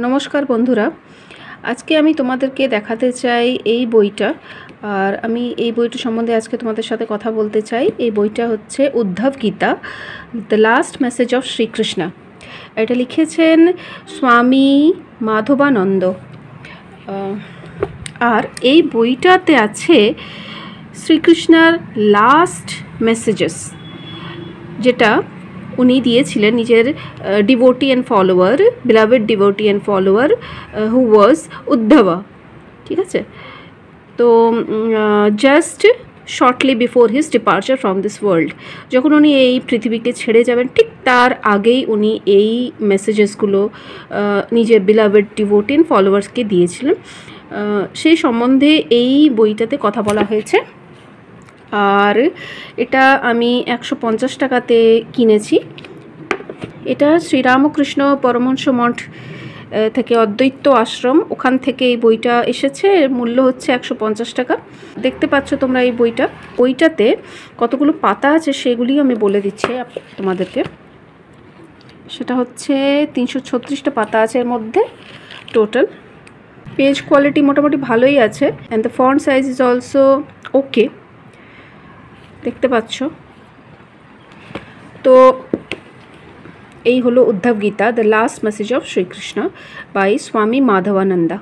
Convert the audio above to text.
নমস্কার বন্ধুরা, আজকে আমি তোমাদেরকে দেখাতে চাই এই বইটা। আর আমি এই বইটা সম্বন্ধে আজকে তোমাদের সাথে কথা বলতে চাই। এই বইটা হচ্ছে Uddhava Gita, the last message of Shrikrishna. এটা লিখেছেন স্বামী মাধবানন্দ। আর এই বইটাতে আছে শ্রীকৃষ্ণের লাস্ট মেসেজেস, যেটা উনি দিয়েছিলেন নিজের devotee and follower, beloved devotee and follower who was Uddhava. ঠিক আছে, তো just shortly before his departure from this world, যখন উনি এই পৃথিবীকে ছেড়ে যাবেন ঠিক তার আগেই উনি এই মেসেজেসগুলো নিজের বিলাভেড ডিভোটি অ্যান্ড ফলোয়ার্সকে দিয়েছিলেন। সেই সম্বন্ধে এই বইটাতে কথা বলা হয়েছে। আর এটা আমি 150 টাকাতে কিনেছি। এটা শ্রীরামকৃষ্ণ পরমহংস মঠ থেকে অদ্বৈত আশ্রম, ওখান থেকে এই বইটা এসেছে। এর মূল্য হচ্ছে 150 টাকা। দেখতে পাচ্ছ তোমরা এই বইটাতে কতগুলো পাতা আছে সেগুলি আমি বলে দিচ্ছি তোমাদেরকে। সেটা হচ্ছে 336টা পাতা আছে এর মধ্যে টোটাল। পেজ কোয়ালিটি মোটামুটি ভালোই আছে, and the font size is also okay. দেখতে পাচ্ছ তো এই হলো Uddhava Gita, the last message of Shrikrishna by Swami মাধবানন্দা।